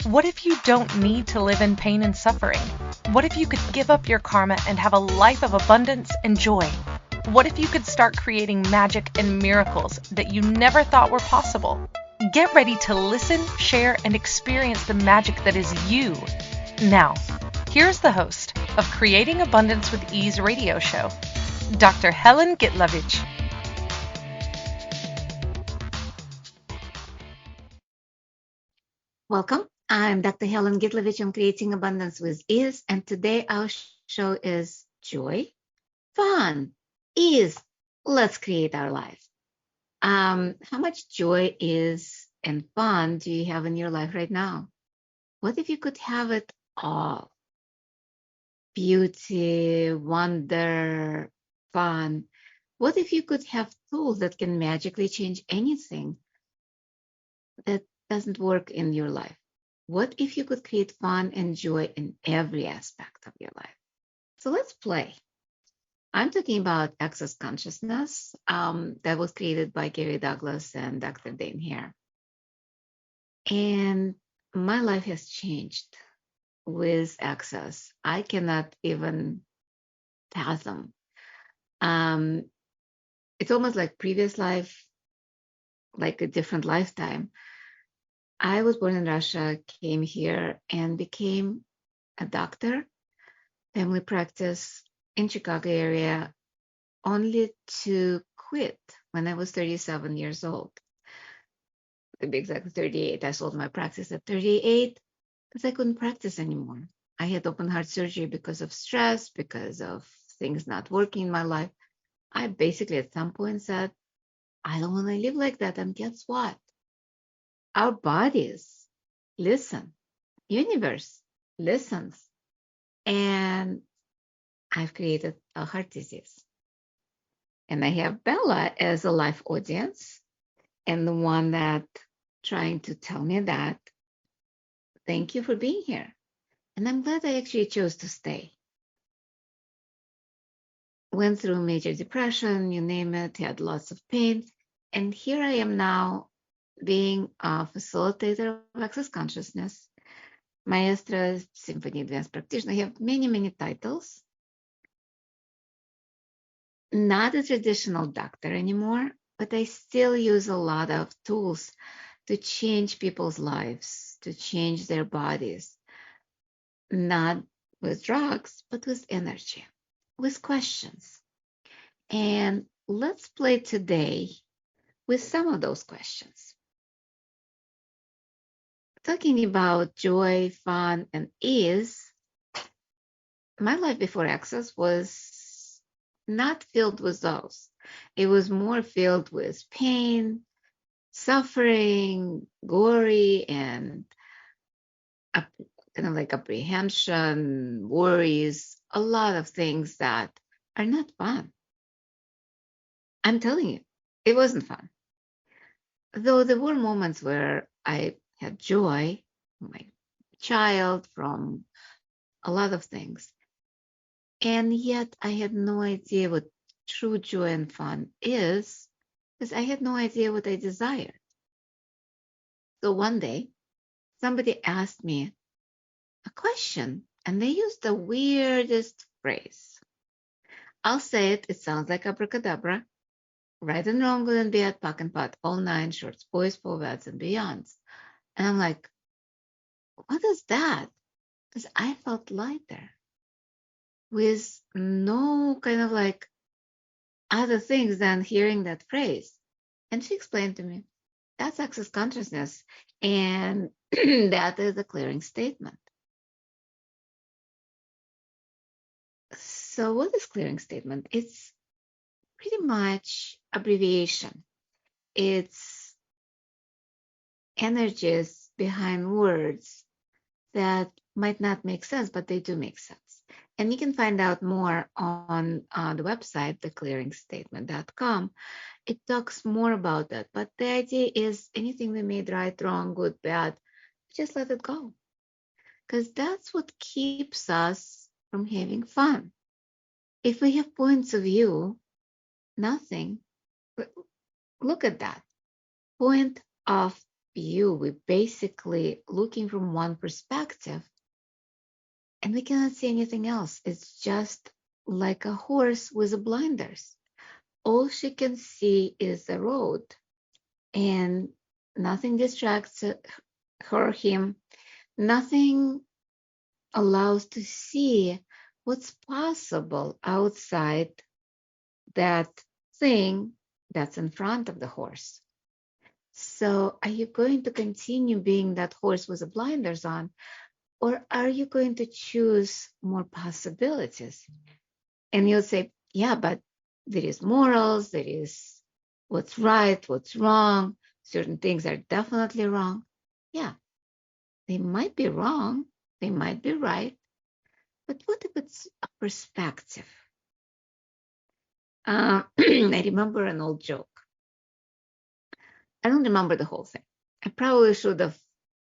What if you don't need to live in pain and suffering? What if you could give up your karma and have a life of abundance and joy? What if you could start creating magic and miracles that you never thought were possible? Get ready to listen, share, and experience the magic that is you. Now, here's the host of Creating Abundance with Ease radio show, Dr. Helen Gitlevich. Welcome. I'm Dr. Helen Gitlevich on Creating Abundance with Ease, and today our show is joy, fun, ease. Let's create our life. How much joy is and fun do you have in your life right now? What if you could have it all? Beauty, wonder, fun. What if you could have tools that can magically change anything that doesn't work in your life? What if you could create fun and joy in every aspect of your life? So let's play. I'm talking about access consciousness that was created by Gary Douglas and Dr. Dane Hare. And my life has changed with access. I cannot even fathom. It's almost like previous life, like a different lifetime. I was born in Russia, came here, and became a doctor, family practice in Chicago area, only to quit when I was 37 years old. To be exact, 38. I sold my practice at 38 because I couldn't practice anymore. I had open heart surgery because of stress, because of things not working in my life. I basically at some point said, I don't want to live like that. And guess what? Our bodies listen. Universe listens. And I've created a heart disease. And I have Bella as a live audience and the one that trying to tell me that, thank you for being here. And I'm glad I actually chose to stay. Went through major depression, you name it, had lots of pain. And here I am now being a facilitator of access consciousness, maestra, symphony advanced practitioner. I have many, many titles. Not a traditional doctor anymore, but I still use a lot of tools to change people's lives, to change their bodies, not with drugs, but with energy, with questions. And let's play today with some of those questions. Talking about joy, fun, and ease, my life before access was not filled with those. It was more filled with pain, suffering, gory, and kind of like apprehension, worries, a lot of things that are not fun. I'm telling you, it wasn't fun. Though there were moments where I had joy from my child, from a lot of things. And yet I had no idea what true joy and fun is because I had no idea what I desired. So one day, somebody asked me a question and they used the weirdest phrase. I'll say it. It sounds like abracadabra. Right and wrong, good and bad, pack and pot, all nine shorts, boys, forwards, and beyonds. And I'm like, what is that? Because I felt lighter with no kind of like other things than hearing that phrase. And she explained to me, that's access consciousness. And that is a clearing statement. So what is clearing statement? It's pretty much abbreviation. It's energies behind words that might not make sense, but they do make sense. And you can find out more on the website, theclearingstatement.com. It talks more about that. But the idea is anything we made right, wrong, good, bad, just let it go. Because that's what keeps us from having fun. If we have points of view, nothing, look at that. Point of view. We're basically looking from one perspective, and we cannot see anything else. It's just like a horse with the blinders. All she can see is the road, and nothing distracts her, him. Nothing allows to see what's possible outside that thing that's in front of the horse. So are you going to continue being that horse with the blinders on, or are you going to choose more possibilities? And you'll say, yeah, but there is morals, there is what's right, what's wrong. Certain things are definitely wrong. Yeah, they might be wrong, they might be right, but what if it's a perspective? I remember an old joke. I don't remember the whole thing. I probably should have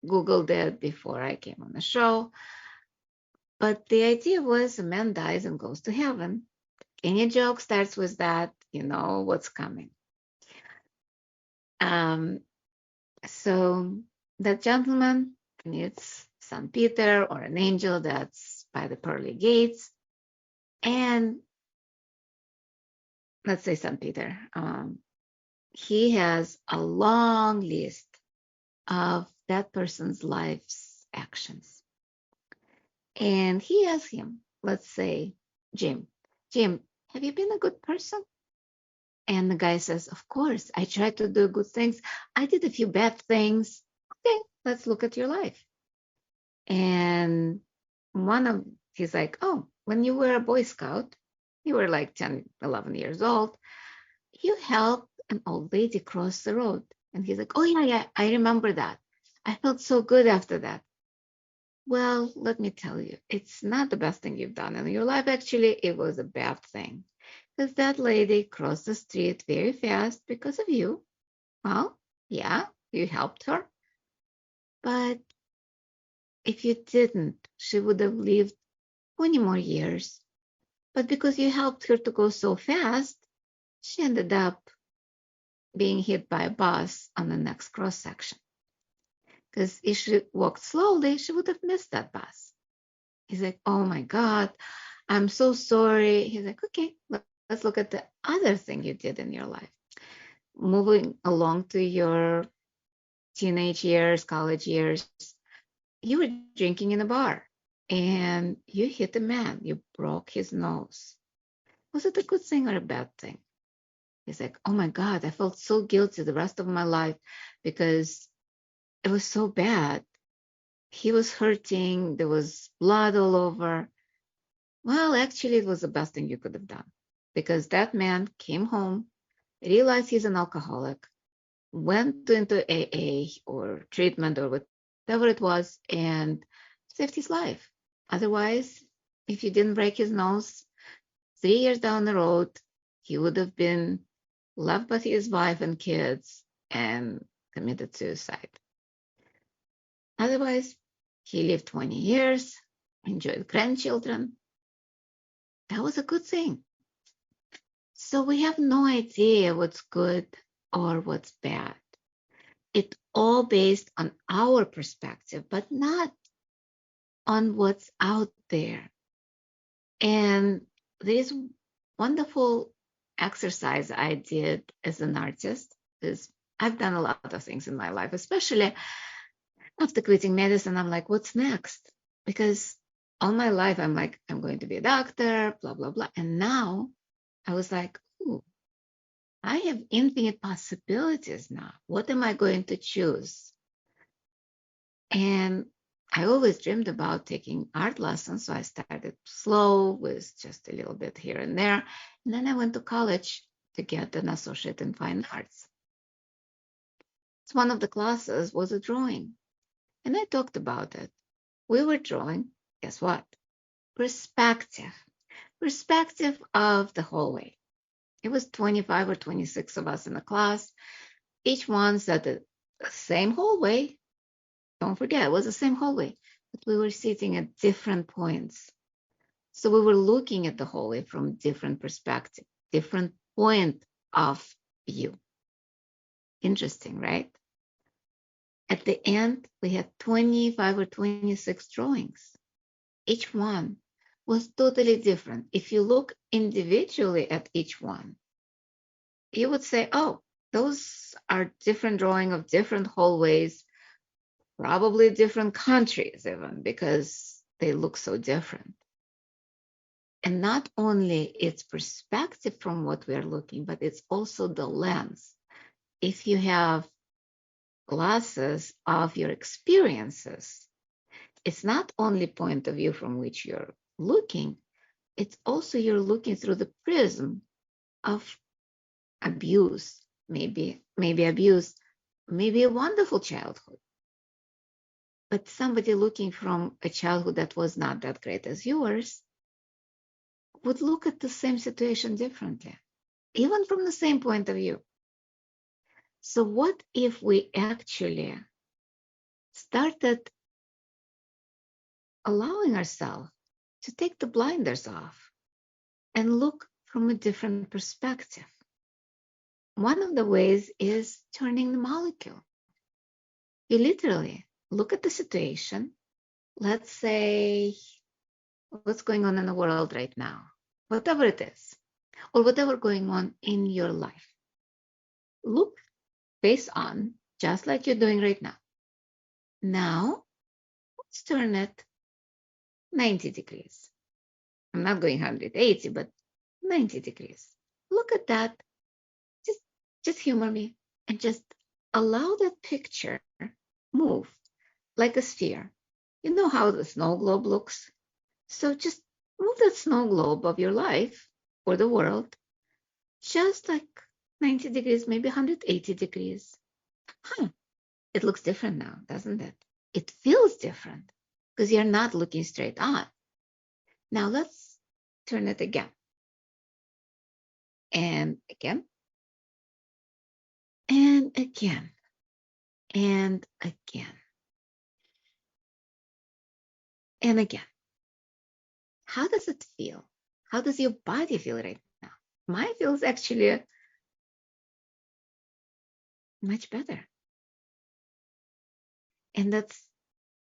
Googled it before I came on the show. But the idea was a man dies and goes to heaven. Any joke starts with that, you know what's coming. So that gentleman meets St. Peter or an angel that's by the pearly gates. And let's say St. Peter, he has a long list of that person's life's actions. And he asks him, let's say, Jim, have you been a good person? And the guy says, of course, I try to do good things. I did a few bad things. Okay, let's look at your life. And he's like, oh, when you were a Boy Scout, you were like 10, 11 years old, you helped an old lady cross the road. And he's like, oh, yeah, I remember that. I felt so good after that. Well, let me tell you, it's not the best thing you've done in your life. Actually, it was a bad thing. Because that lady crossed the street very fast because of you. Well, yeah, you helped her. But if you didn't, she would have lived 20 more years. But because you helped her to go so fast, she ended up being hit by a bus on the next cross section. Because if she walked slowly, she would have missed that bus. He's like, oh my God, I'm so sorry. He's like, okay, let's look at the other thing you did in your life. Moving along to your teenage years, college years, you were drinking in a bar and you hit a man. You broke his nose. Was it a good thing or a bad thing? He's like, oh my God, I felt so guilty the rest of my life because it was so bad. He was hurting. There was blood all over. Well, actually, it was the best thing you could have done because that man came home, realized he's an alcoholic, went into AA or treatment or whatever it was, and saved his life. Otherwise, if you didn't break his nose, 3 years down the road, he would have been left by his wife and kids and committed suicide. Otherwise, he lived 20 years, enjoyed grandchildren. That was a good thing. So we have no idea what's good or what's bad. It's all based on our perspective, but not on what's out there. And this wonderful exercise I did as an artist, because I've done a lot of things in my life, especially after quitting medicine. I'm like, what's next? Because all my life, I'm like, I'm going to be a doctor, blah, blah, blah. And now I was like, ooh, I have infinite possibilities now. What am I going to choose? And I always dreamed about taking art lessons. So I started slow with just a little bit here and there. And then I went to college to get an associate in fine arts. So one of the classes was a drawing. And I talked about it. We were drawing, guess what? Perspective of the hallway. It was 25 or 26 of us in the class. Each one said the same hallway. Don't forget, it was the same hallway, but we were sitting at different points. So we were looking at the hallway from different perspective, different point of view. Interesting, right? At the end, we had 25 or 26 drawings. Each one was totally different. If you look individually at each one, you would say, oh, those are different drawing of different hallways, probably different countries even, because they look so different. And not only its perspective from what we are looking, but it's also the lens. If you have glasses of your experiences, it's not only point of view from which you're looking, it's also you're looking through the prism of abuse, maybe abuse, maybe a wonderful childhood. But somebody looking from a childhood that was not that great as yours would look at the same situation differently, even from the same point of view. So what if we actually started allowing ourselves to take the blinders off and look from a different perspective? One of the ways is turning the molecule. You literally look at the situation. Let's say what's going on in the world right now, whatever it is, or whatever going on in your life. Look face on, just like you're doing right now. Now, let's turn it 90 degrees. I'm not going 180, but 90 degrees. Look at that. Just humor me and just allow that picture move like a sphere. You know how the snow globe looks? So just move that snow globe of your life or the world just like 90 degrees, maybe 180 degrees. It looks different now, doesn't it? It feels different because you're not looking straight on. Now let's turn it again. And again. And again. And again. And again. How does it feel? How does your body feel right now? Mine feels actually much better. And that's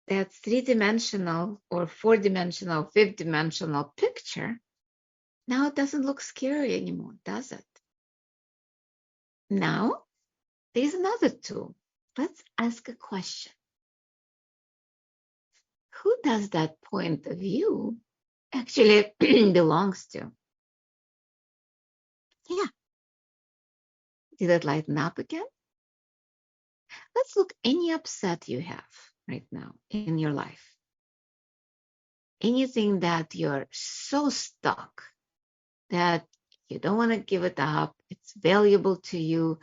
that 3-dimensional or 4-dimensional, 5-dimensional picture. Now it doesn't look scary anymore, does it? Now, there's another tool. Let's ask a question. Who does that point of view actually belongs to? Yeah. Did it lighten up again? Let's look any upset you have right now in your life. Anything that you're so stuck that you don't want to give it up. It's valuable to you.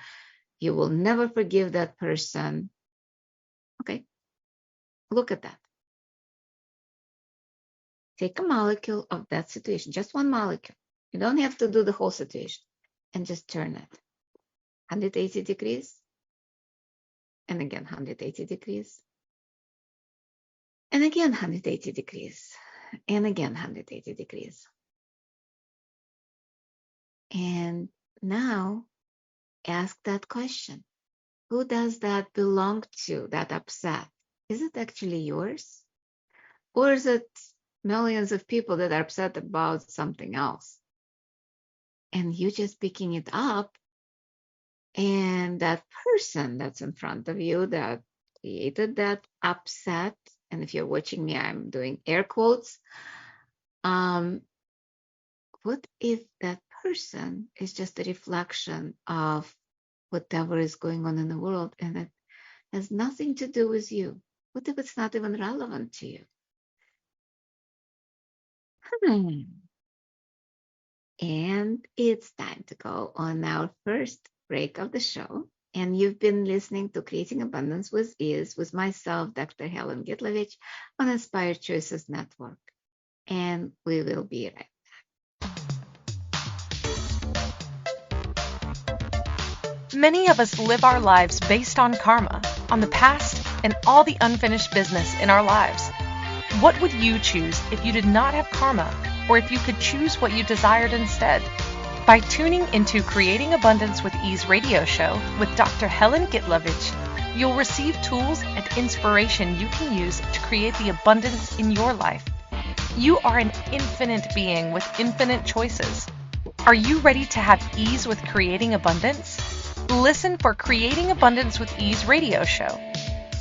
You will never forgive that person. Okay. Look at that. Take a molecule of that situation, just one molecule. You don't have to do the whole situation, and just turn it 180 degrees. And again, 180 degrees. And again, 180 degrees. And again, 180 degrees. And now ask that question. Who does that belong to, that upset? Is it actually yours? Or is it millions of people that are upset about something else? And you just picking it up, and that person that's in front of you that created that upset, and if you're watching me, I'm doing air quotes. What if that person is just a reflection of whatever is going on in the world, and it has nothing to do with you? What if it's not even relevant to you? And it's time to go on our first break of the show. And you've been listening to Creating Abundance with Ease with myself, Dr. Helen Gitlevich, on Inspired Choices Network. And we will be right back. Many of us live our lives based on karma, on the past, and all the unfinished business in our lives. What would you choose if you did not have karma, or if you could choose what you desired instead? By tuning into Creating Abundance with Ease radio show with Dr. Helen Gitlevich, You'll receive tools and inspiration you can use to create the abundance in your life. You are an infinite being with infinite choices. Are you ready to have ease with creating abundance? Listen for Creating Abundance with Ease radio show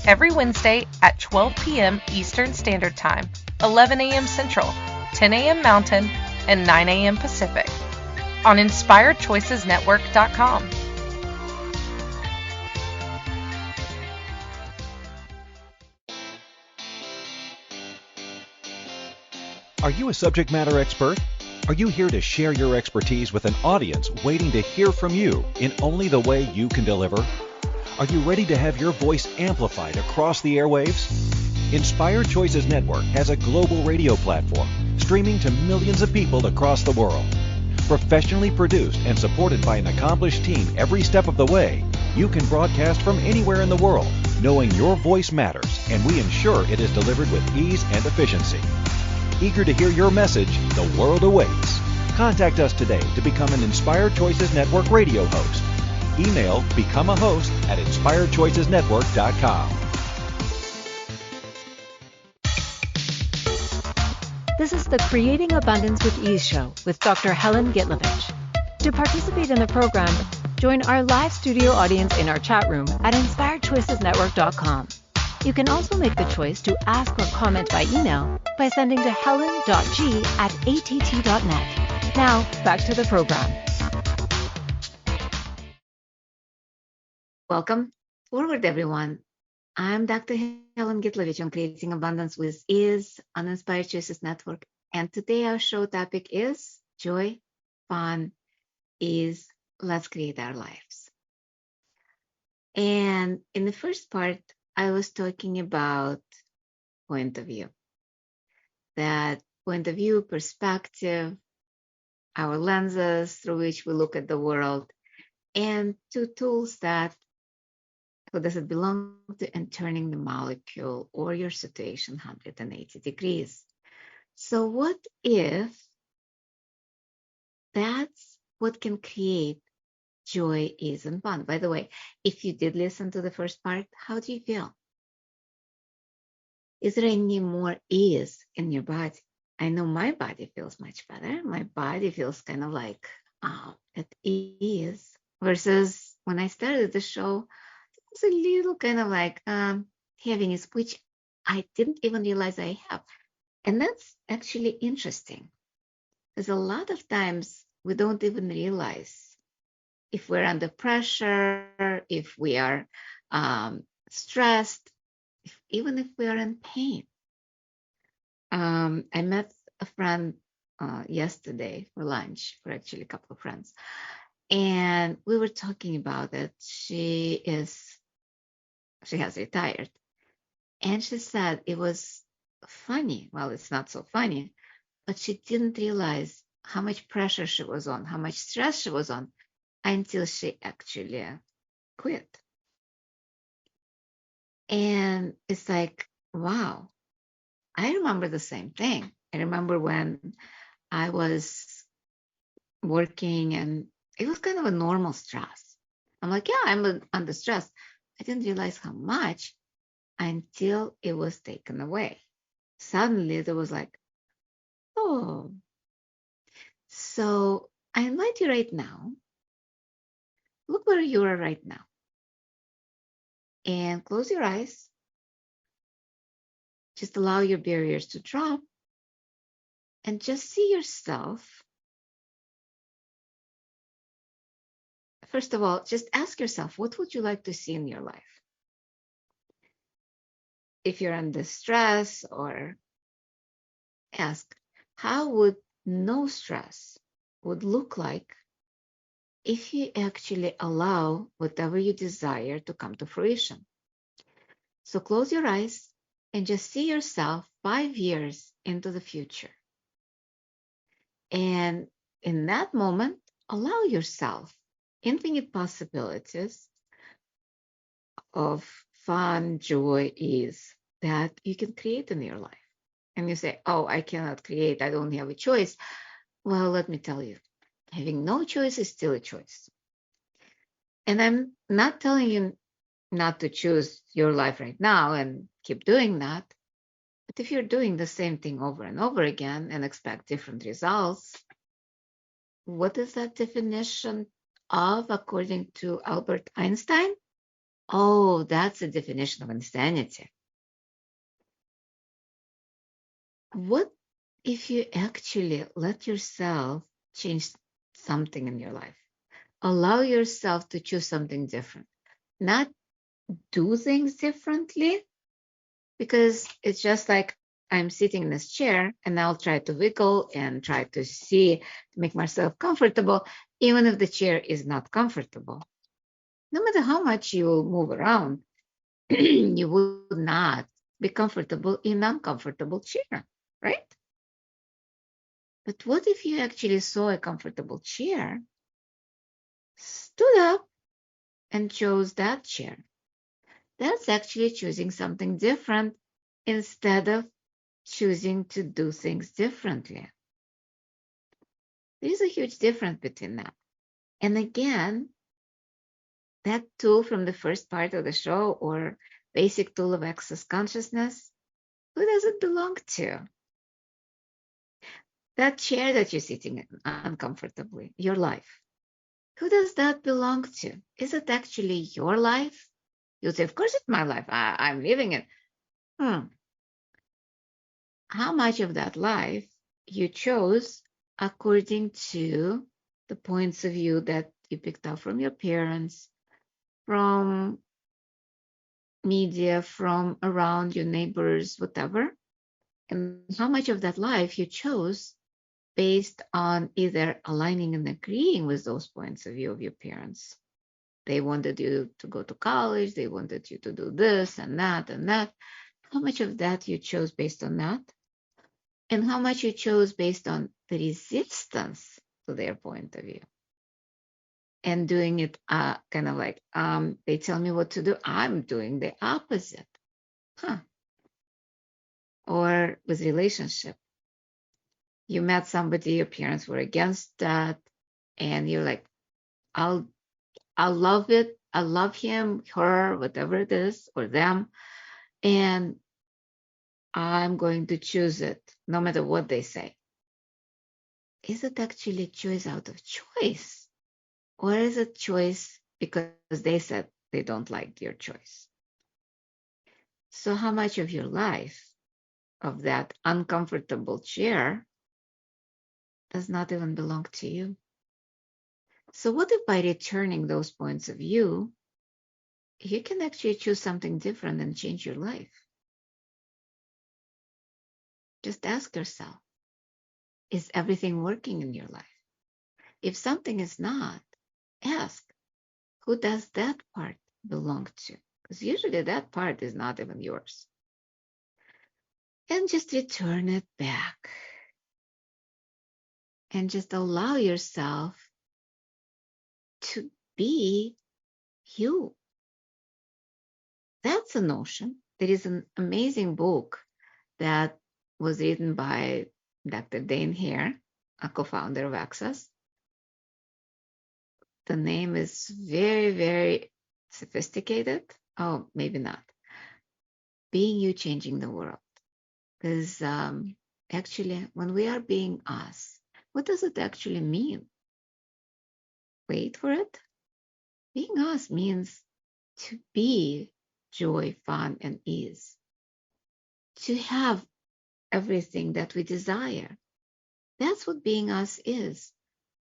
every Wednesday at 12 p.m. Eastern Standard Time, 11 a.m. Central, 10 a.m. Mountain, and 9 a.m. Pacific on InspiredChoicesNetwork.com. Are you a subject matter expert? Are you here to share your expertise with an audience waiting to hear from you in only the way you can deliver? Are you ready to have your voice amplified across the airwaves? Inspired Choices Network has a global radio platform streaming to millions of people across the world. Professionally produced and supported by an accomplished team every step of the way, you can broadcast from anywhere in the world, knowing your voice matters, and we ensure it is delivered with ease and efficiency. Eager to hear your message, the world awaits. Contact us today to become an Inspired Choices Network radio host. Email become a host at inspiredchoicesnetwork.com. This is the Creating Abundance with Ease show with Dr. Helen Gitlevich. To participate in the program, join our live studio audience in our chat room at inspiredchoicesnetwork.com. You can also make the choice to ask or comment by email by sending to helen.g@att.net. Now, back to the program. Welcome forward, everyone. I'm Dr. Helen Gitlevich on Creating Abundance with Ease on Inspired Choices Network. And today our show topic is joy, fun, ease. Let's create our lives. And in the first part, I was talking about point of view. That point of view, perspective, our lenses through which we look at the world, and two tools that who does it belong to, and turning the molecule or your situation 180 degrees. So what if that's what can create joy, ease, and fun? By the way, if you did listen to the first part, how do you feel? Is there any more ease in your body? I know my body feels much better. My body feels kind of like at ease versus when I started the show, it was a little kind of like heaviness, which I didn't even realize I have. And that's actually interesting because a lot of times we don't even realize if we're under pressure, if we are stressed, even if we are in pain. I met a friend yesterday for lunch, for actually a couple of friends, and we were talking about it. She has retired, and she said it was funny. Well, it's not so funny, but she didn't realize how much pressure she was on, how much stress she was on, until she actually quit. And it's like, wow, I remember the same thing. I remember when I was working and it was kind of a normal stress. I'm like, yeah, I'm under stress. I didn't realize how much until it was taken away. Suddenly there was like, oh. So I invite you right now, look where you are right now and close your eyes. Just allow your barriers to drop and just see yourself. First of all, just ask yourself, what would you like to see in your life? If you're under stress, or ask, how would no stress would look like if you actually allow whatever you desire to come to fruition? So close your eyes and just see yourself 5 years into the future. And in that moment, allow yourself infinite possibilities of fun, joy, ease that you can create in your life. And you say, oh, I cannot create, I don't have a choice. Well, let me tell you, having no choice is still a choice. And I'm not telling you not to choose your life right now and keep doing that. But if you're doing the same thing over and over again and expect different results, what is that definition of according to Albert Einstein? Oh, that's a definition of insanity. What if you actually let yourself change something in your life? Allow yourself to choose something different, not do things differently, because it's just like I'm sitting in this chair and I'll try to wiggle and try to make myself comfortable, even if the chair is not comfortable. No matter how much you move around, you would not be comfortable in an uncomfortable chair, right? But what if you actually saw a comfortable chair, stood up, and chose that chair? That's actually choosing something different instead of choosing to do things differently. There's a huge difference between that. And again, that tool from the first part of the show, or basic tool of access consciousness, who does it belong to? That chair that you're sitting in uncomfortably, your life. Who does that belong to? Is it actually your life? You'll say, of course it's my life. I'm living it. How much of that life you chose according to the points of view that you picked up from your parents, from media, from around your neighbors, whatever? And how much of that life you chose based on either aligning and agreeing with those points of view of your parents. They wanted you to go to college. They wanted you to do this and that and that. How much of that you chose based on that? And how much you chose based on the resistance to their point of view? And doing it kind of like, they tell me what to do. I'm doing the opposite. Or with relationship. You met somebody, your parents were against that, and you're like, I'll love it. I love him, her, whatever it is, or them, and I'm going to choose it no matter what they say. Is it actually choice out of choice? Or is it choice because they said they don't like your choice? So how much of your life, of that uncomfortable chair, does not even belong to you? So what if by returning those points of view, you can actually choose something different and change your life? Just ask yourself, is everything working in your life? If something is not, ask, who does that part belong to? Because usually that part is not even yours. And just return it back. And just allow yourself to be you. That's a notion. There is an amazing book that was written by Dr. Dane Hare, a co-founder of Access. The name is very, very sophisticated. Oh, maybe not. Being You, Changing the World. Because actually, when we are being us, what does it actually mean? Wait for it. Being us means to be joy, fun, and ease. To have everything that we desire. That's what being us is.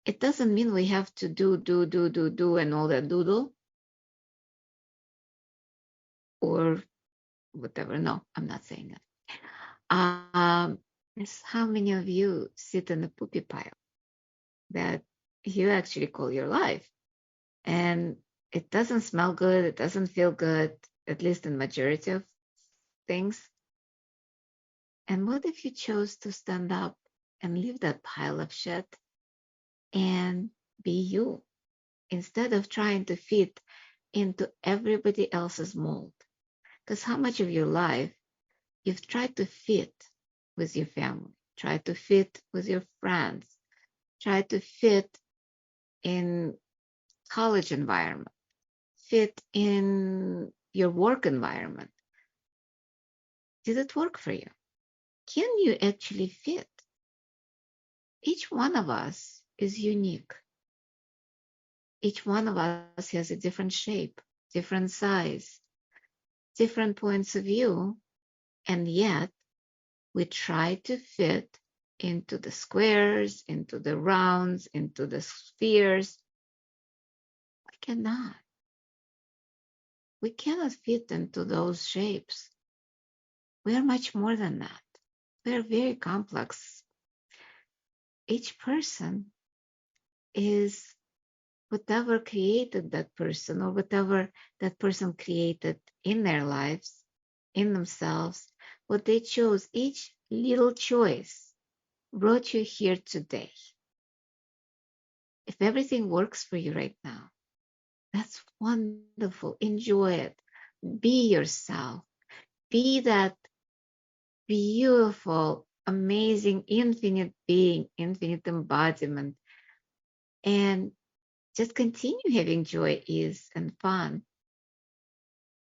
It doesn't mean we have to do, and all that doodle. Or whatever. No, I'm not saying that. How many of you sit in a poopy pile that you actually call your life? And it doesn't smell good. It doesn't feel good, at least in majority of things. And what if you chose to stand up and leave that pile of shit and be you, instead of trying to fit into everybody else's mold? Because how much of your life you've tried to fit with your family, tried to fit with your friends, tried to fit in college environment, fit in your work environment? Did it work for you? Can you actually fit? Each one of us is unique. Each one of us has a different shape, different size, different points of view, and yet we try to fit into the squares, into the rounds, into the spheres. We cannot. We cannot fit into those shapes. We are much more than that. We are very complex. Each person is whatever created that person, or whatever that person created in their lives, in themselves, what they chose. Each little choice brought you here today. If everything works for you right now, that's wonderful. Enjoy it. Be yourself. Be that beautiful, amazing, infinite being, infinite embodiment. And just continue having joy, ease, and fun.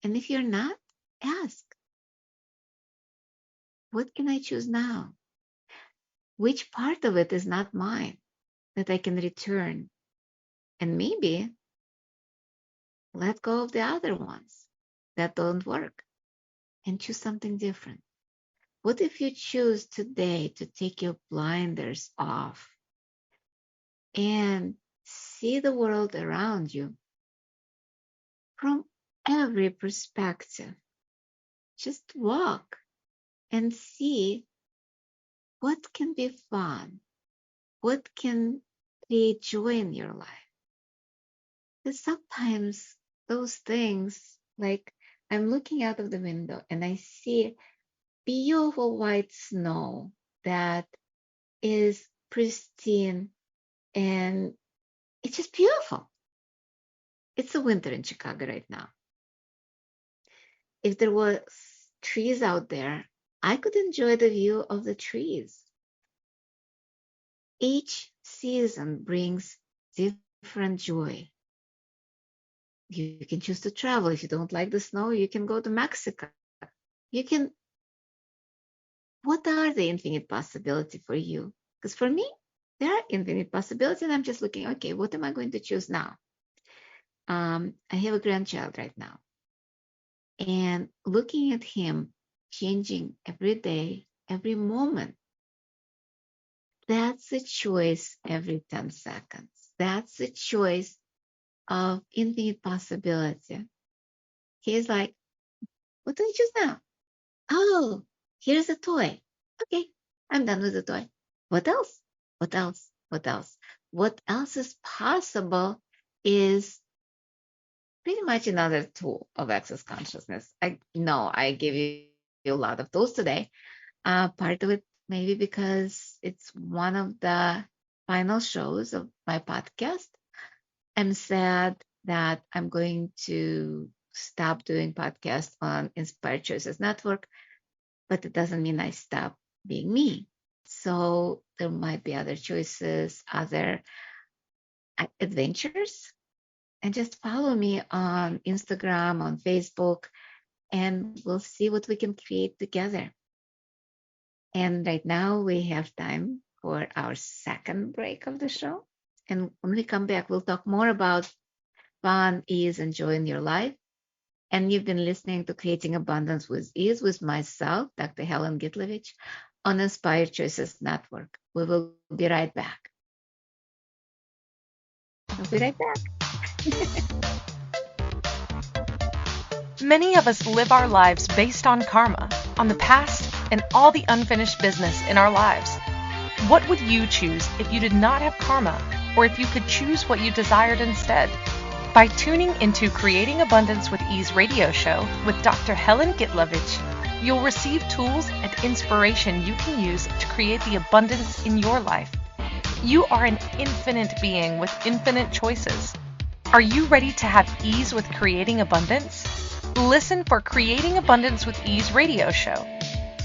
And if you're not, ask, what can I choose now? Which part of it is not mine that I can return? And maybe let go of the other ones that don't work and choose something different. What if you choose today to take your blinders off and see the world around you from every perspective? Just walk and see what can be fun, what can create joy in your life. Because sometimes those things, like I'm looking out of the window and I see beautiful white snow that is pristine, and it's just beautiful. It's the winter in Chicago right now. If there was trees out there, I could enjoy the view of the trees. Each season brings different joy. You can choose to travel. If you don't like the snow, you can go to Mexico. What are the infinite possibilities for you? Because for me, there are infinite possibilities, and I'm just looking, okay, what am I going to choose now? I have a grandchild right now, and looking at him changing every day, every moment, that's a choice every 10 seconds. That's a choice of infinite possibility. He's like, what do I choose now? Oh, here's a toy. Okay, I'm done with the toy. What else? What else? What else? What else is possible is pretty much another tool of access consciousness. I know I gave you a lot of those today. Part of it maybe because it's one of the final shows of my podcast. I'm sad that I'm going to stop doing podcasts on Inspired Choices Network, but it doesn't mean I stop being me. So there might be other choices, other adventures. And just follow me on Instagram, on Facebook, and we'll see what we can create together. And right now we have time for our second break of the show. And when we come back, we'll talk more about fun, ease, and joy in your life. And you've been listening to Creating Abundance with Ease with myself, Dr. Helen Gitlevich, on Inspired Choices Network. We will be right back. We'll be right back. Many of us live our lives based on karma, on the past, and all the unfinished business in our lives. What would you choose if you did not have karma, or if you could choose what you desired instead? By tuning into Creating Abundance with Ease radio show with Dr. Helen Gitlevich, you'll receive tools and inspiration you can use to create the abundance in your life. You are an infinite being with infinite choices. Are you ready to have ease with creating abundance? Listen for Creating Abundance with Ease radio show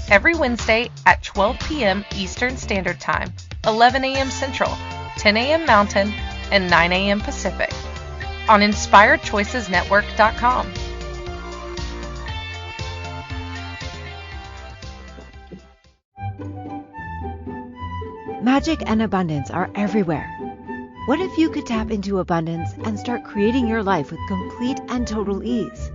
every Wednesday at 12 p.m. Eastern Standard Time, 11 a.m. Central, 10 a.m. Mountain, and 9 a.m. Pacific. on inspiredchoicesnetwork.com. Magic and abundance are everywhere. What if you could tap into abundance and start creating your life with complete and total ease?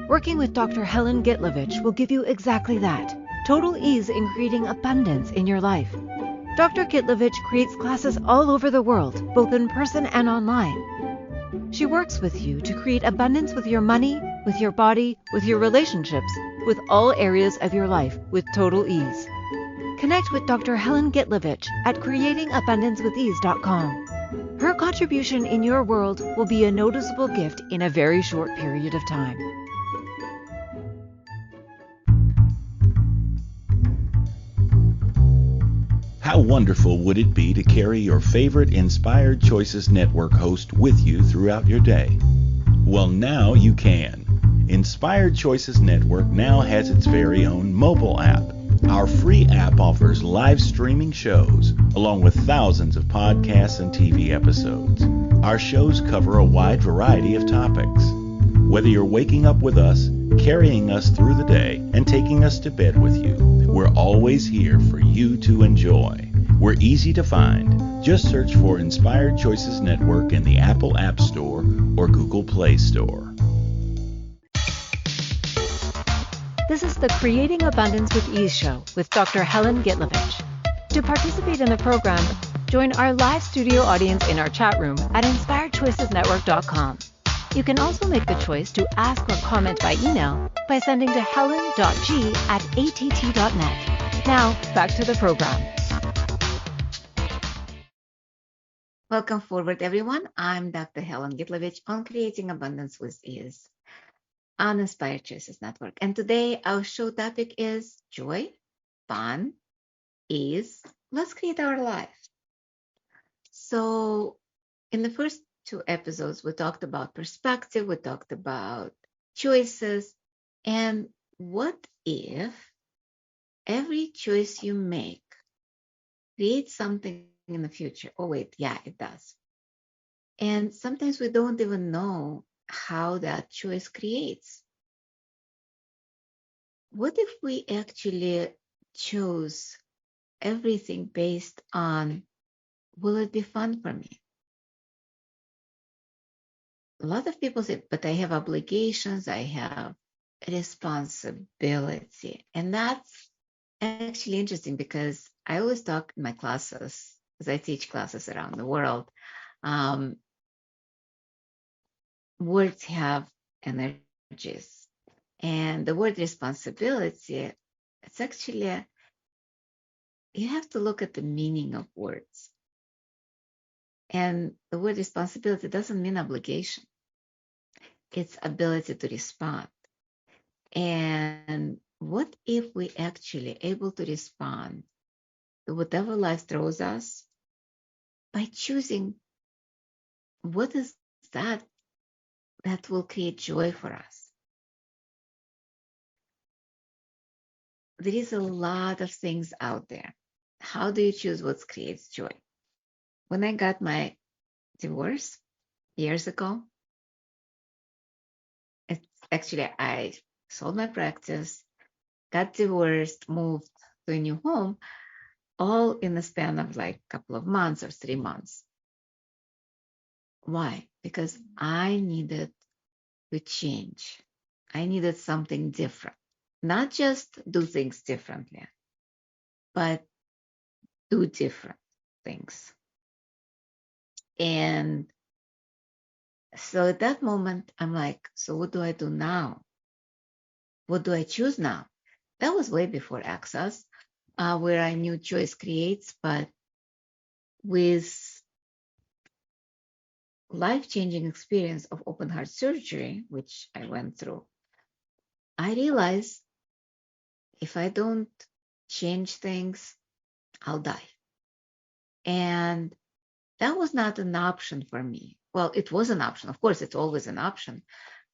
Working with Dr. Helen Gitlevich will give you exactly that, total ease in creating abundance in your life. Dr. Gitlevich creates classes all over the world, both in person and online. She works with you to create abundance with your money, with your body, with your relationships, with all areas of your life with total ease. Connect with Dr. Helen Gitlevich at creatingabundancewithease.com. Her contribution in your world will be a noticeable gift in a very short period of time. How wonderful would it be to carry your favorite Inspired Choices Network host with you throughout your day? Well, now you can. Inspired Choices Network now has its very own mobile app. Our free app offers live streaming shows, along with thousands of podcasts and TV episodes. Our shows cover a wide variety of topics. Whether you're waking up with us, carrying us through the day, and taking us to bed with you, we're always here for you to enjoy. We're easy to find. Just search for Inspired Choices Network in the Apple App Store or Google Play Store. This is the Creating Abundance with Ease show with Dr. Helen Gitlevich. To participate in the program, join our live studio audience in our chat room at inspiredchoicesnetwork.com. You can also make the choice to ask or comment by email by sending to helen.g@att.net. Now, back to the program. Welcome forward, everyone. I'm Dr. Helen Gitlevich on Creating Abundance with Ease on Inspired Choices Network. And today our show topic is joy, fun, ease. Let's create our life. So in the first two episodes, we talked about perspective, we talked about choices, and what if every choice you make creates something in the future? Oh, wait, yeah, it does. And sometimes we don't even know how that choice creates. What if we actually chose everything based on, will it be fun for me? A lot of people say, but I have obligations, I have responsibility. And that's actually interesting because I always talk in my classes, because I teach classes around the world. Words have energies. And the word responsibility, it's actually, you have to look at the meaning of words. And the word responsibility doesn't mean obligation. It's ability to respond. And what if we actually able to respond to whatever life throws us by choosing what is that will create joy for us? There is a lot of things out there. How do you choose what creates joy? When I got my divorce years ago, I sold my practice, got divorced, moved to a new home, all in the span of like a couple of months or 3 months. Why? Because I needed to change. I needed something different. Not just do things differently, but do different things. And so at that moment, I'm like, so what do I do now? What do I choose now? That was way before Access, where I knew choice creates, but with life-changing experience of open heart surgery, which I went through, I realized if I don't change things, I'll die. And that was not an option for me. Well, it was an option. Of course, it's always an option.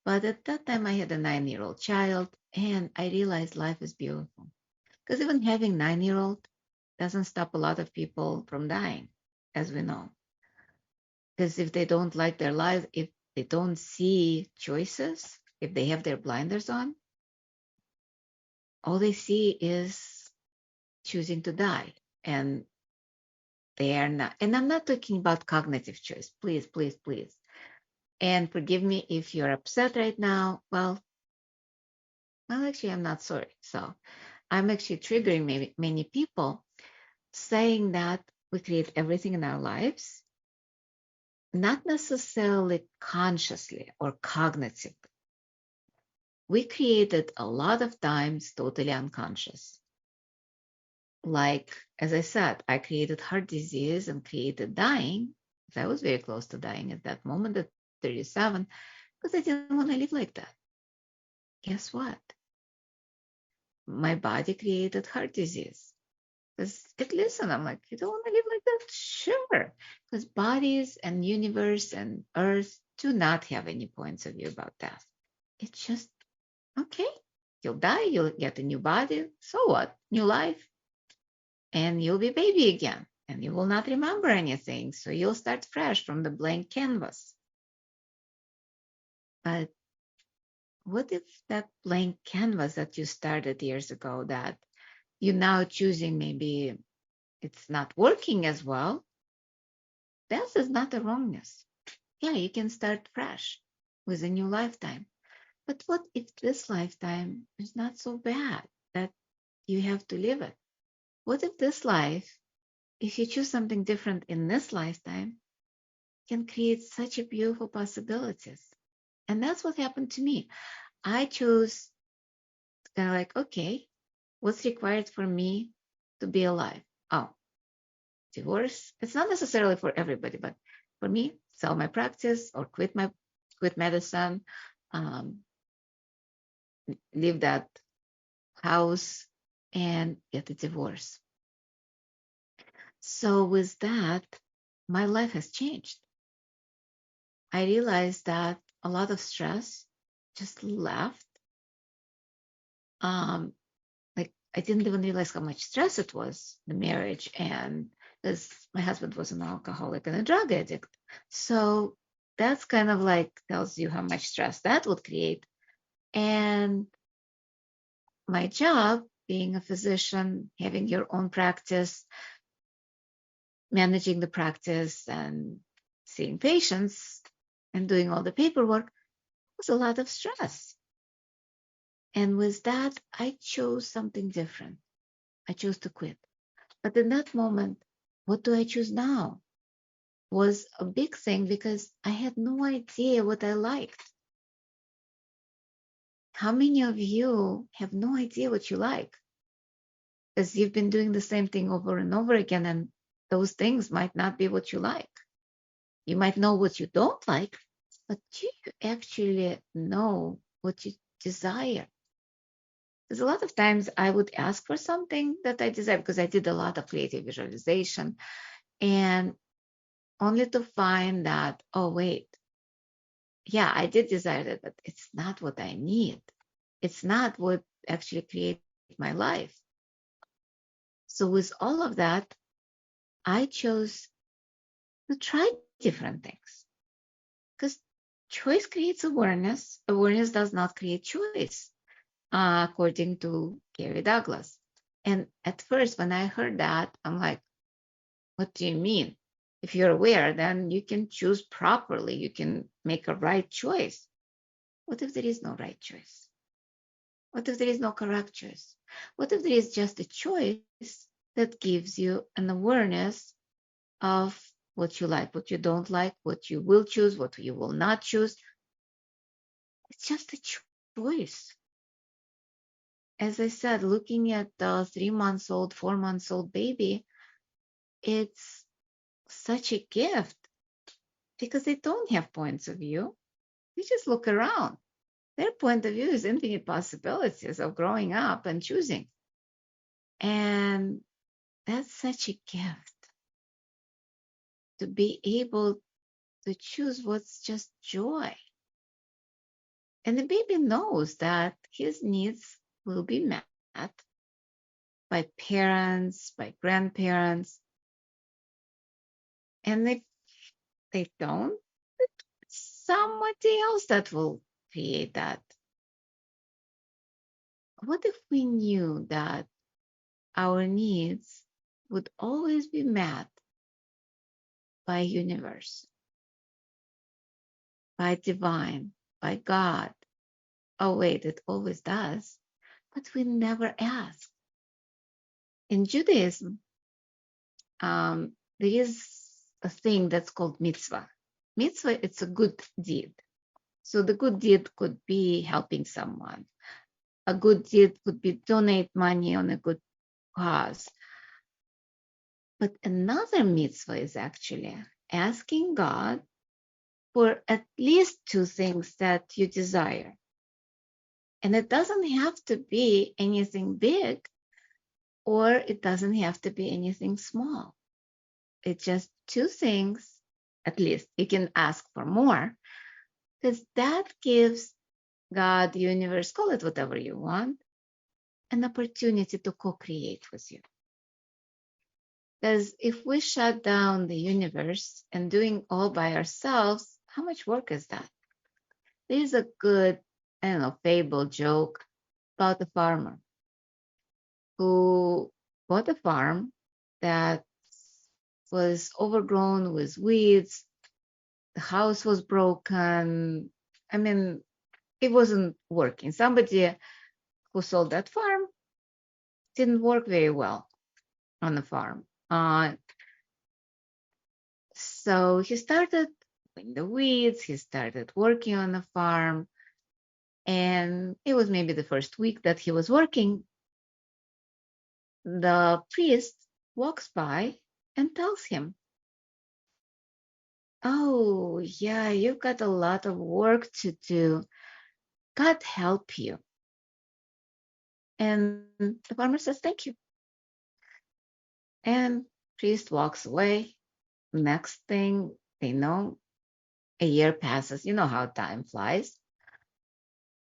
But at that time, I had a 9-year-old child, and I realized life is beautiful. Because even having 9-year-old doesn't stop a lot of people from dying, as we know. Because if they don't like their life, if they don't see choices, if they have their blinders on, all they see is choosing to die. And they are not, and I'm not talking about cognitive choice, please, please, please. And forgive me if you're upset right now. Well, actually, I'm not sorry. So I'm actually triggering many people saying that we create everything in our lives, not necessarily consciously or cognitively. We created a lot of times totally unconscious. Like, as I said, I created heart disease and created dying. I was very close to dying at that moment at 37 because I didn't want to live like that. Guess what? My body created heart disease. Listen, I'm like, you don't want to live like that? Sure. Because bodies and universe and earth do not have any points of view about death. It's just, okay, you'll die, you'll get a new body. So what? New life. And you'll be baby again. And you will not remember anything. So you'll start fresh from the blank canvas. But what if that blank canvas that you started years ago, that you're now choosing, maybe it's not working as well? Death is not a wrongness. Yeah, you can start fresh with a new lifetime. But what if this lifetime is not so bad that you have to live it? What if this life, if you choose something different in this lifetime, can create such a beautiful possibilities? And that's what happened to me. I chose kind of like, okay, what's required for me to be alive? Oh, divorce. It's not necessarily for everybody, but for me, sell my practice or quit medicine, leave that house and get a divorce. So with that, my life has changed. I realized that a lot of stress just left. Like, I didn't even realize how much stress it was, the marriage, and because my husband was an alcoholic and a drug addict. So that's kind of like tells you how much stress that would create. And my job, being a physician, having your own practice, managing the practice and seeing patients and doing all the paperwork, was a lot of stress. And with that, I chose something different. I chose to quit. But in that moment, what do I choose now? Was a big thing because I had no idea what I liked. How many of you have no idea what you like? Because you've been doing the same thing over and over again, and those things might not be what you like. You might know what you don't like, but do you actually know what you desire? Because a lot of times I would ask for something that I desire, because I did a lot of creative visualization, and only to find that, oh, wait, yeah, I did desire that, but it's not what I need. It's not what actually created my life. So with all of that, I chose to try different things, because choice creates awareness. Awareness does not create choice, according to Gary Douglas. And at first, when I heard that, I'm like, what do you mean? If you're aware, then you can choose properly. You can make a right choice. What if there is no right choice? What if there is no correct choice? What if there is just a choice that gives you an awareness of what you like, what you don't like, what you will choose, what you will not choose? It's just a choice. As I said, looking at the 3-month-old, 4-month-old baby, it's such a gift because they don't have points of view. They just look around. Their point of view is infinite possibilities of growing up and choosing. And that's such a gift, to be able to choose what's just joy. And the baby knows that his needs will be met by parents, by grandparents. And if they don't, somebody else that will create that. What if we knew that our needs would always be met by universe, by divine, by God? Oh, wait, it always does, but we never ask. In Judaism, there is a thing that's called mitzvah. Mitzvah, it's a good deed. So the good deed could be helping someone. A good deed could be donate money on a good cause. But another mitzvah is actually asking God for at least two things that you desire. And it doesn't have to be anything big, or it doesn't have to be anything small. It's just two things, at least. You can ask for more, because that gives God, the universe, call it whatever you want, an opportunity to co-create with you. Because if we shut down the universe and doing all by ourselves, how much work is that? There's a good, fable joke about a farmer who bought a farm that was overgrown with weeds. The house was broken. It wasn't working. Somebody who sold that farm didn't work very well on the farm. So he started in the weeds. He started working on the farm. And it was maybe the first week that he was working. The priest walks by and tells him, "Oh, yeah, you've got a lot of work to do. God help you." And the farmer says, "Thank you." And priest walks away. Next thing they know, a year passes. You know how time flies.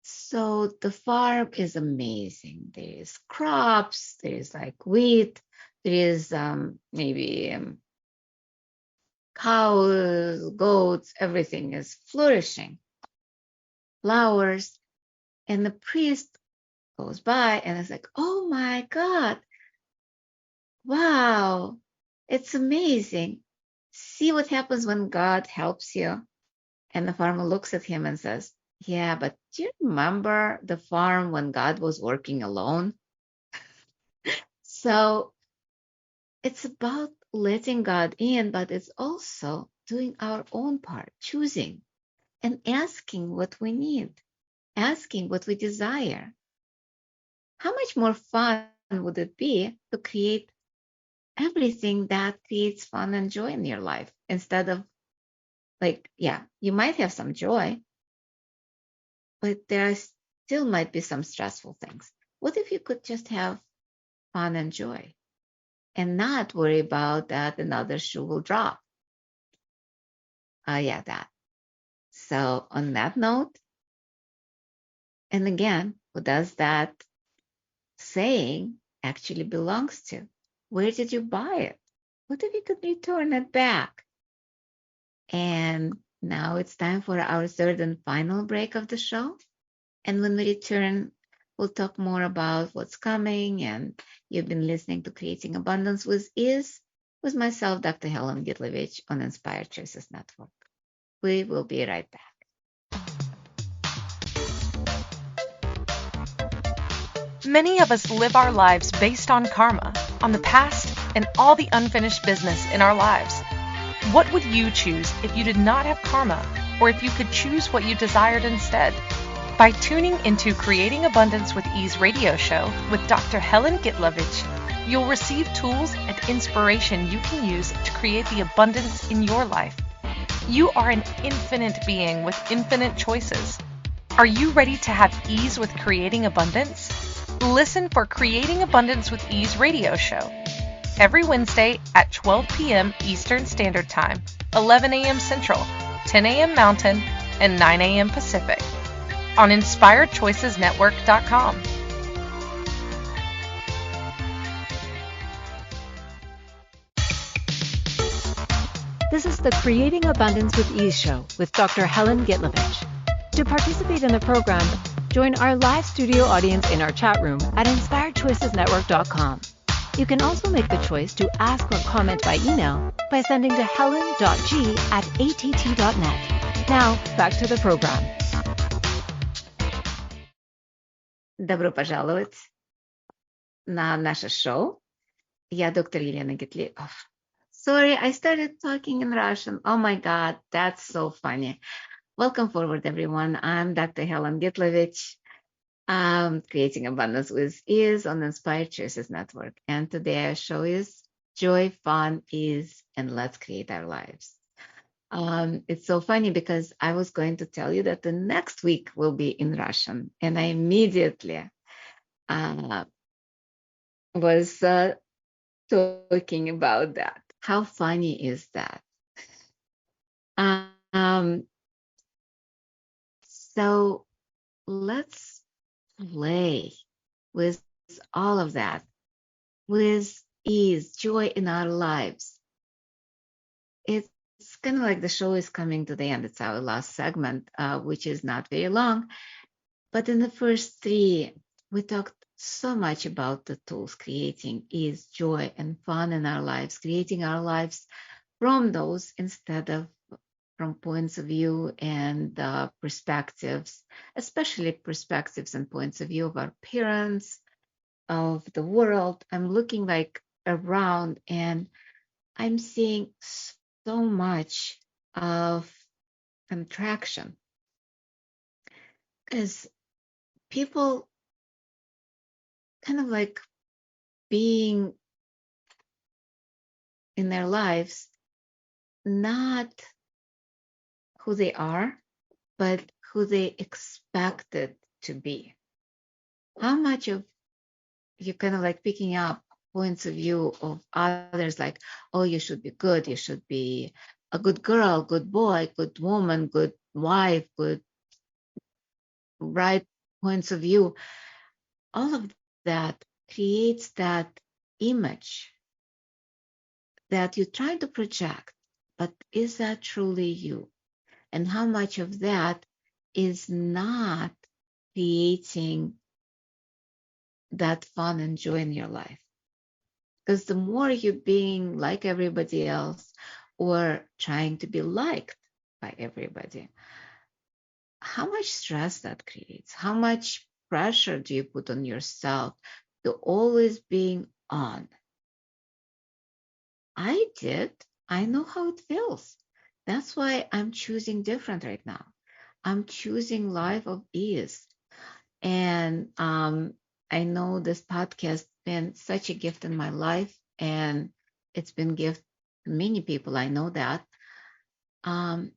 So the farm is amazing. There's crops, there's like wheat, there is maybe cows, goats, everything is flourishing. Flowers. And the priest goes by and is like, "Oh my God, wow, it's amazing. See what happens when God helps you." And the farmer looks at him and says, "Yeah, but do you remember the farm when God was working alone?" So it's about letting God in, but it's also doing our own part, choosing and asking what we need, asking what we desire. How much more fun would it be to create everything that creates fun and joy in your life instead of you might have some joy, but there still might be some stressful things. What if you could just have fun and joy and not worry about that another shoe will drop? That. So on that note, and again, who does that saying actually belongs to? Where did you buy it? What if you could return it back? And now it's time for our third and final break of the show. And when we return, we'll talk more about what's coming. And you've been listening to Creating Abundance with Ease with myself, Dr. Helen Gitlevich, on Inspired Choices Network. We will be right back. Many of us live our lives based on karma, on the past, and all the unfinished business in our lives. What would you choose if you did not have karma, or if you could choose what you desired instead? By tuning into Creating Abundance with Ease radio show with Dr. Helen Gitlevich, you'll receive tools and inspiration you can use to create the abundance in your life. You are an infinite being with infinite choices. Are you ready to have ease with creating abundance? Listen for Creating Abundance with Ease radio show every Wednesday at 12 p.m. Eastern Standard Time, 11 a.m. Central, 10 a.m. Mountain, and 9 a.m. Pacific on InspiredChoicesNetwork.com. This is the Creating Abundance with Ease show with Dr. Helen Gitlevich. To participate in the program, join our live studio audience in our chat room at inspiredchoicesnetwork.com. You can also make the choice to ask or comment by email by sending to helen.g@att.net. Now, back to the program. Добро пожаловать на наше шоу. Я доктор Елена Гитли. Sorry, I started talking in Russian. Oh my God, that's so funny. Welcome forward, everyone. I'm Dr. Helen Gitlevich, Creating Abundance with Ease on Inspired Choices Network. And today our show is Joy, Fun, Ease, and Let's Create Our Lives. It's so funny because I was going to tell you that the next week will be in Russian, and I immediately was talking about that. How funny is that? So let's play with all of that, with ease, joy in our lives. It's kind of like the show is coming to the end. It's our last segment, which is not very long. But in the first three, we talked so much about the tools, creating ease, joy, and fun in our lives, creating our lives from those instead of from points of view and perspectives, especially perspectives and points of view of our parents, of the world. I'm looking like around and I'm seeing so much of contraction because people kind of like being in their lives not who they are, but who they expected to be. How much of you kind of like picking up points of view of others, like, oh, you should be good, you should be a good girl, good boy, good woman, good wife, good right points of view. All of that creates that image that you try to project, but is that truly you? And how much of that is not creating that fun and joy in your life? Because the more you're being like everybody else or trying to be liked by everybody, how much stress that creates? How much pressure do you put on yourself to always being on? I did. I know how it feels. That's why I'm choosing different right now. I'm choosing life of ease. And I know this podcast has been such a gift in my life, and it's been gift to many people. I know that. I'm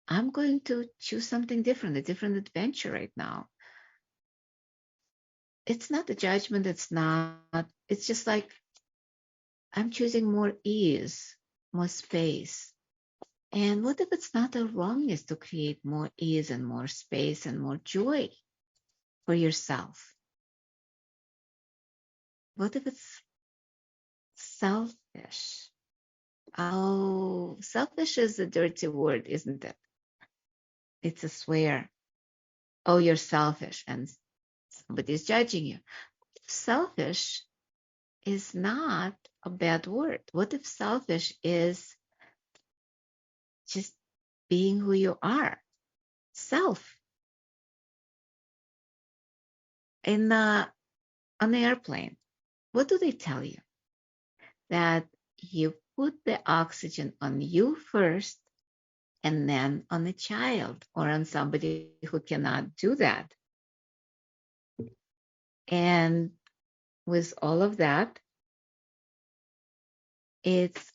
going to choose something different, a different adventure right now. It's not a judgment. It's just like I'm choosing more ease, more space. And what if it's not a wrongness to create more ease and more space and more joy for yourself? What if it's selfish? Oh, selfish is a dirty word, isn't it? It's a swear. Oh, you're selfish and somebody's judging you. Selfish is not a bad word. What if selfish is just being who you are? Self. On the airplane, what do they tell you? That you put the oxygen on you first and then on the child or on somebody who cannot do that. And with all of that, it's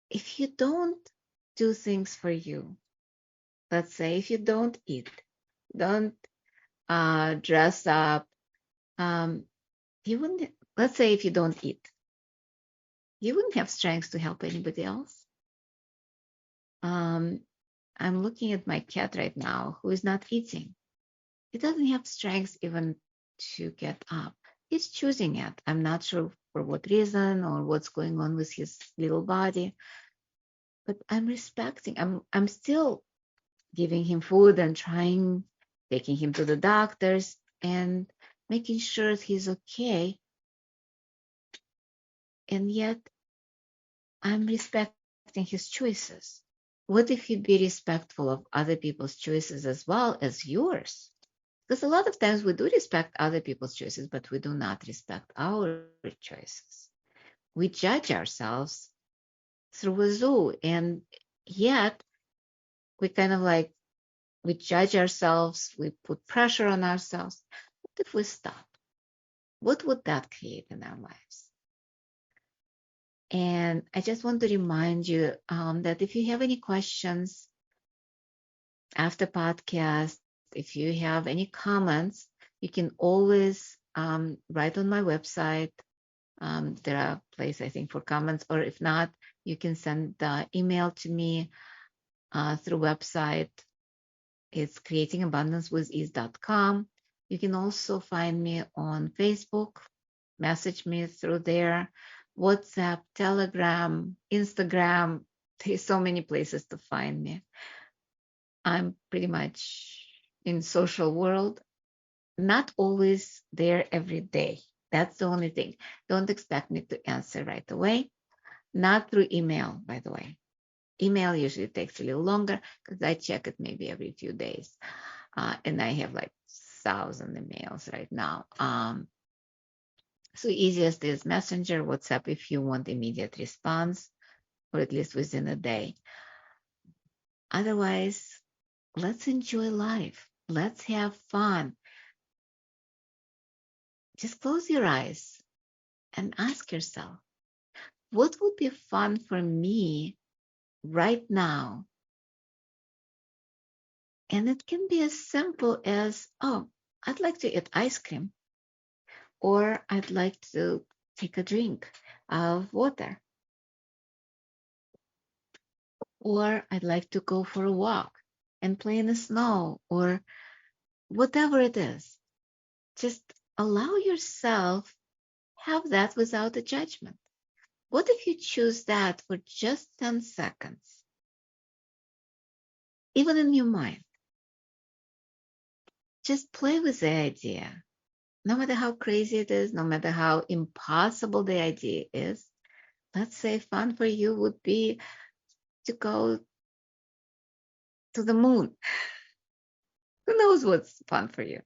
if you don't do things for you, let's say if you don't eat, don't dress up, you wouldn't, let's say if you don't eat, you wouldn't have strength to help anybody else. I'm looking at my cat right now who is not eating. He doesn't have strength even to get up. He's choosing it. I'm not sure for what reason or what's going on with his little body, but I'm respecting. I'm still giving him food and taking him to the doctors and making sure he's okay. And yet I'm respecting his choices. What if you'd be respectful of other people's choices as well as yours? Because a lot of times we do respect other people's choices, but we do not respect our choices. We judge ourselves through a zoo, and yet we kind of like, we judge ourselves, we put pressure on ourselves. What if we stop? What would that create in our lives? And I just want to remind you that if you have any questions after podcast, if you have any comments, you can always write on my website. There are places, I think, for comments, or if not, you can send the email to me through website. It's creatingabundancewithease.com. You can also find me on Facebook, message me through there, WhatsApp, Telegram, Instagram. There's so many places to find me. I'm pretty much in social world, not always there every day. That's the only thing. Don't expect me to answer right away. Not through email, by the way. Email usually takes a little longer because I check it maybe every few days. And I have like 1,000 emails right now. So easiest is Messenger, WhatsApp if you want immediate response, or at least within a day. Otherwise, let's enjoy life. Let's have fun. Just close your eyes and ask yourself, what would be fun for me right now? And it can be as simple as, oh, I'd like to eat ice cream, or I'd like to take a drink of water, or I'd like to go for a walk and play in the snow, or whatever it is. Just allow yourself have that without a judgment. What if you choose that for just 10 seconds, even in your mind? Just play with the idea. No matter how crazy it is, no matter how impossible the idea is, let's say fun for you would be to go to the moon. Who knows what's fun for you?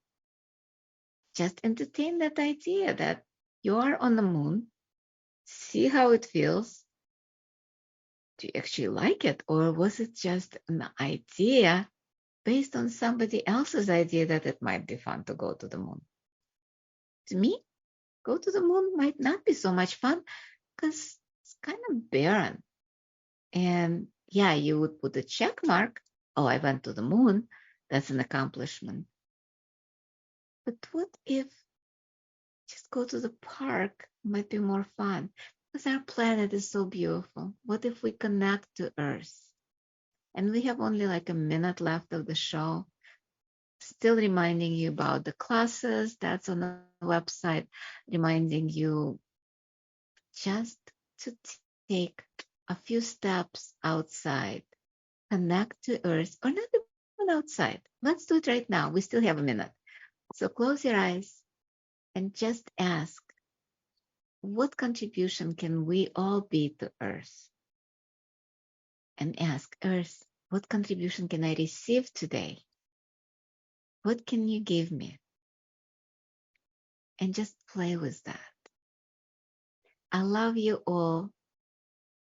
Just entertain that idea that you are on the moon. See how it feels. Do you actually like it? Or was it just an idea based on somebody else's idea that it might be fun to go to the moon? To me, go to the moon might not be so much fun because it's kind of barren. And yeah, you would put a check mark. Oh, I went to the moon. That's an accomplishment. But what if just go to the park might be more fun? Because our planet is so beautiful. What if we connect to Earth? And we have only like a minute left of the show. Still reminding you about the classes that's on the website, reminding you just to take a few steps outside, connect to Earth, or not even outside. Let's do it right now. We still have a minute. So close your eyes and just ask, what contribution can we all be to Earth? And ask, Earth, what contribution can I receive today? What can you give me? And just play with that. I love you all.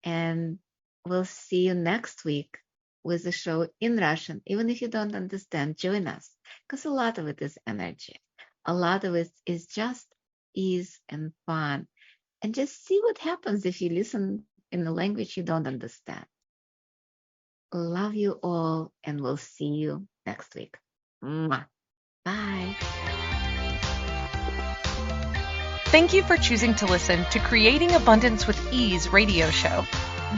And we'll see you next week with the show in Russian. Even if you don't understand, join us. Because a lot of it is energy. A lot of it is just ease and fun. And just see what happens if you listen in a language you don't understand. Love you all. And we'll see you next week. Mwah. Bye. Thank you for choosing to listen to Creating Abundance with Ease radio show.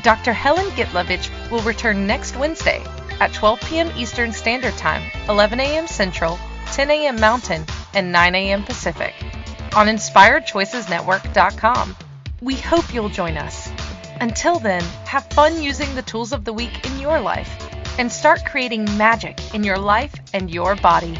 Dr. Helen Gitlevich will return next Wednesday at 12 p.m. Eastern Standard Time, 11 a.m. Central, 10 a.m. Mountain, and 9 a.m. Pacific on InspiredChoicesNetwork.com. We hope you'll join us. Until then, have fun using the tools of the week in your life and start creating magic in your life and your body.